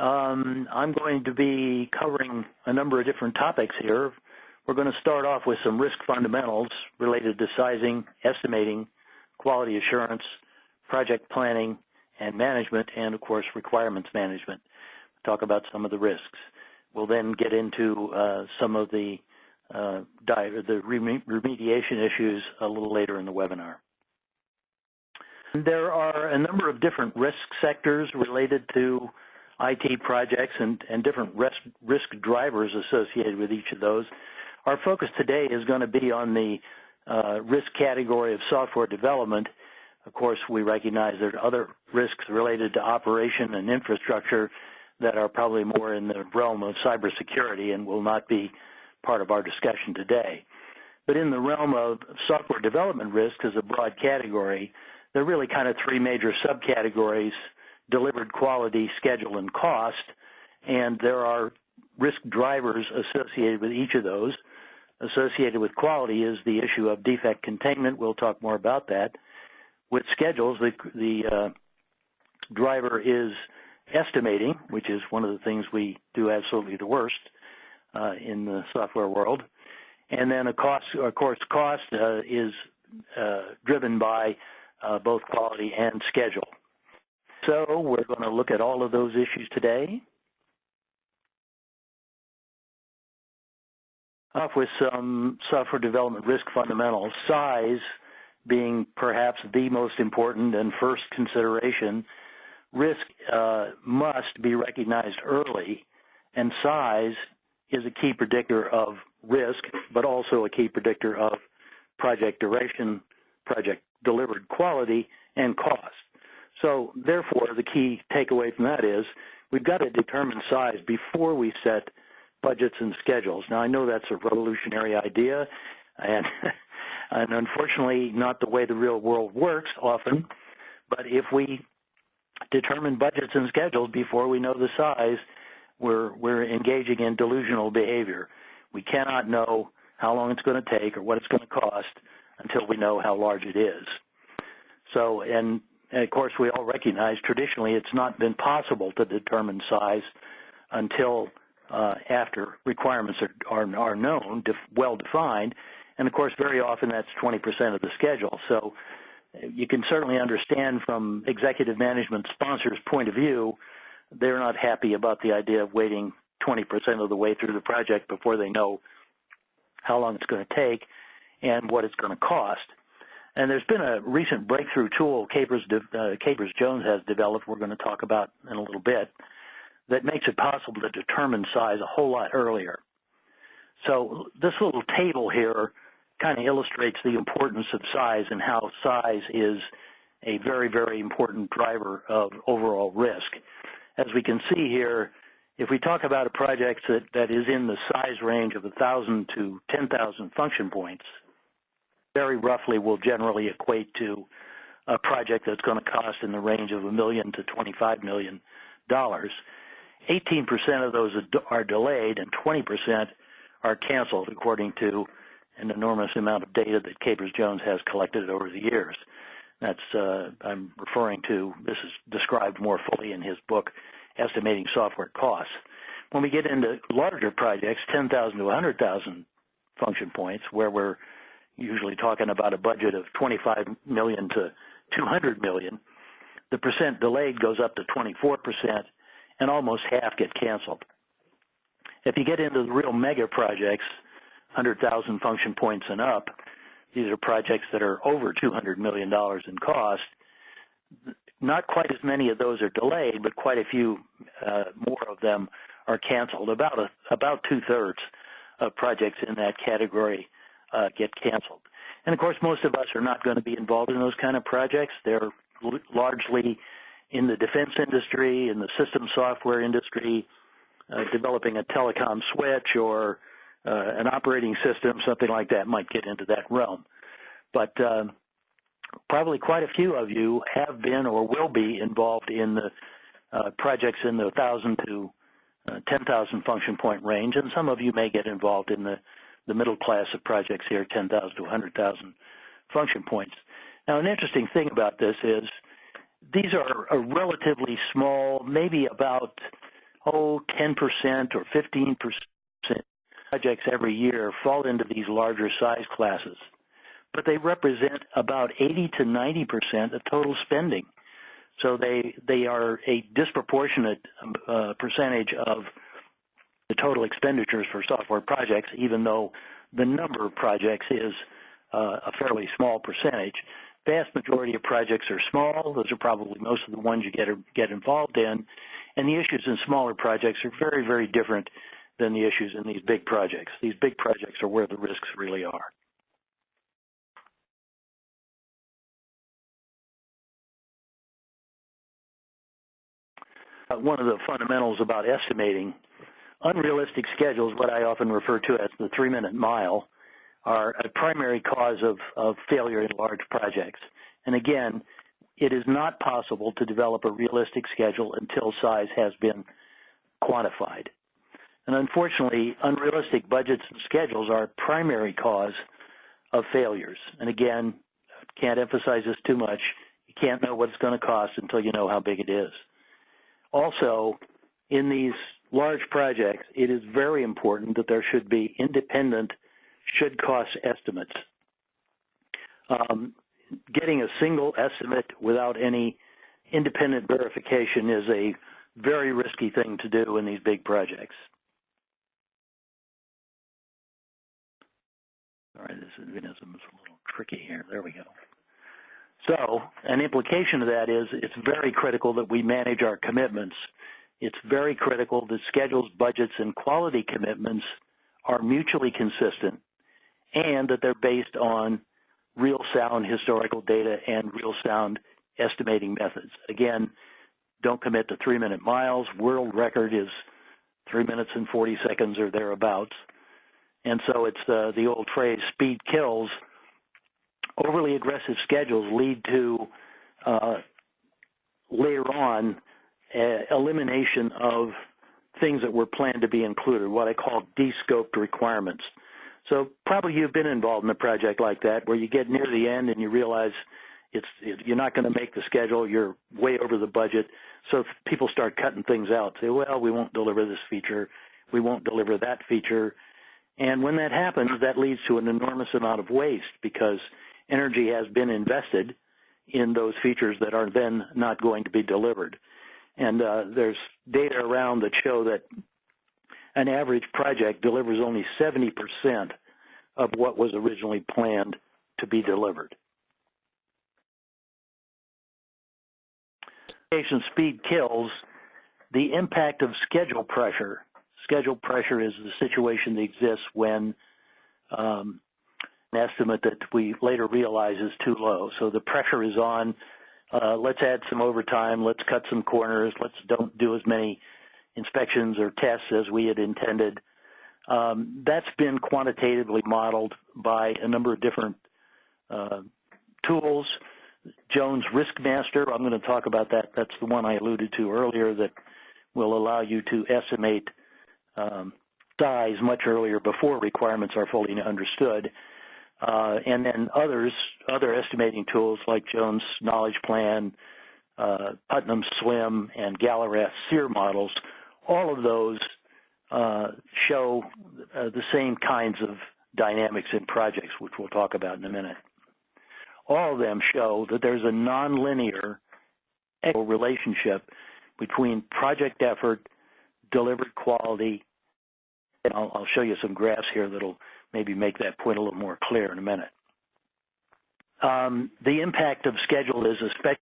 I'm going to be covering a number of different topics here. We're going to start off with some risk fundamentals related to sizing, estimating, quality assurance, project planning and management, and of course requirements management. Talk about some of the risks. We'll then get into some of the remediation issues a little later in the webinar. There are a number of different risk sectors related to IT projects and different risk drivers associated with each of those. Our focus today is going to be on the risk category of software development. Of course, we recognize there are other risks related to operation and infrastructure that are probably more in the realm of cybersecurity and will not be part of our discussion today. But in the realm of software development risk as a broad category, there are really kind of three major subcategories: delivered quality, schedule, and cost. And there are risk drivers associated with each of those. Associated with quality is the issue of defect containment. We'll talk more about that. With schedules, the driver is estimating, which is one of the things we do absolutely the worst in the software world. And then, of course, cost is driven by both quality and schedule. So we're going to look at all of those issues today. Off with some software development risk fundamentals, size being perhaps the most important and first consideration. Risk must be recognized early, and size is a key predictor of risk, but also a key predictor of project duration, project delivered quality, and cost. So therefore, the key takeaway from that is we've got to determine size before we set budgets and schedules. Now, I know that's a revolutionary idea, and unfortunately not the way the real world works often, but if we determine budgets and schedules before we know the size, we're engaging in delusional behavior. We cannot know how long it's going to take or what it's going to cost until we know how large it is. So, and of course, we all recognize traditionally it's not been possible to determine size until after requirements are known, well defined, and of course very often that's 20% of the schedule. So you can certainly understand from executive management sponsors' point of view, they're not happy about the idea of waiting 20% of the way through the project before they know how long it's going to take and what it's going to cost. And there's been a recent breakthrough tool Capers-Jones has developed, we're going to talk about in a little bit, that makes it possible to determine size a whole lot earlier. So this little table here kind of illustrates the importance of size and how size is a very, very important driver of overall risk. As we can see here, if we talk about a project that is in the size range of 1,000 to 10,000 function points, very roughly will generally equate to a project that's going to cost in the range of $1 million to $25 million. 18% of those are delayed and 20% are canceled, according to an enormous amount of data that Capers-Jones has collected over the years. That's, I'm referring to, this is described more fully in his book, Estimating Software Costs. When we get into larger projects, 10,000 to 100,000 function points, where we're usually talking about a budget of $25 million to $200 million, the percent delayed goes up to 24%, and almost half get canceled. If you get into the real mega projects, 100,000 function points and up, these are projects that are over $200 million in cost. Not quite as many of those are delayed, but quite a few more of them are canceled. About two-thirds of projects in that category get canceled. And of course, most of us are not going to be involved in those kind of projects. They're largely in the defense industry, in the system software industry, developing a telecom switch or an operating system, something like that might get into that realm. But probably quite a few of you have been or will be involved in the projects in the 1,000 to 10,000 function point range, and some of you may get involved in the middle class of projects here, 10,000 to 100,000 function points. Now, an interesting thing about this is these are a relatively small, maybe about 10% or 15% projects every year fall into these larger size classes, but they represent about 80 to 90% of total spending. So they are a disproportionate percentage of the total expenditures for software projects, even though the number of projects is a fairly small percentage. Vast majority of projects are small. Those are probably most of the ones you get involved in. And the issues in smaller projects are very, very different than the issues in these big projects. These big projects are where the risks really are. One of the fundamentals about estimating, unrealistic schedules, what I often refer to as the 3-minute mile, are a primary cause of failure in large projects. And again, it is not possible to develop a realistic schedule until size has been quantified. And unfortunately, unrealistic budgets and schedules are a primary cause of failures. And again, can't emphasize this too much, you can't know what it's going to cost until you know how big it is. Also, in these large projects, it is very important that there should be independent should-cost estimates. Getting a single estimate without any independent verification is a very risky thing to do in these big projects. All right, this mechanism is a little tricky here. There we go. So an implication of that is it's very critical that we manage our commitments. It's very critical that schedules, budgets, and quality commitments are mutually consistent and that they're based on real sound historical data and real sound estimating methods. Again, don't commit to 3-minute miles. World record is 3 minutes and 40 seconds or thereabouts. And so it's the old phrase, speed kills. Overly aggressive schedules lead to, later on, elimination of things that were planned to be included, what I call de-scoped requirements. So probably you've been involved in a project like that where you get near the end and you realize you're not going to make the schedule, you're way over the budget, so people start cutting things out, say, well, we won't deliver this feature, we won't deliver that feature. And when that happens, that leads to an enormous amount of waste because energy has been invested in those features that are then not going to be delivered. And there's data around that show that an average project delivers only 70% of what was originally planned to be delivered. Speed kills. The impact of schedule pressure. Schedule pressure is the situation that exists when an estimate that we later realize is too low. So the pressure is on, let's add some overtime, let's cut some corners, let's don't do as many inspections or tests as we had intended. That's been quantitatively modeled by a number of different tools. Jones Riskmaster, I'm going to talk about that. That's the one I alluded to earlier that will allow you to estimate size much earlier before requirements are fully understood. And then other estimating tools like Jones Knowledge Plan, Putnam SLIM, and Galarath SEER models, all of those show the same kinds of dynamics in projects, which we'll talk about in a minute. All of them show that there's a nonlinear relationship between project effort, delivered quality, and I'll show you some graphs here that'll maybe make that point a little more clear in a minute. The impact of schedule is especially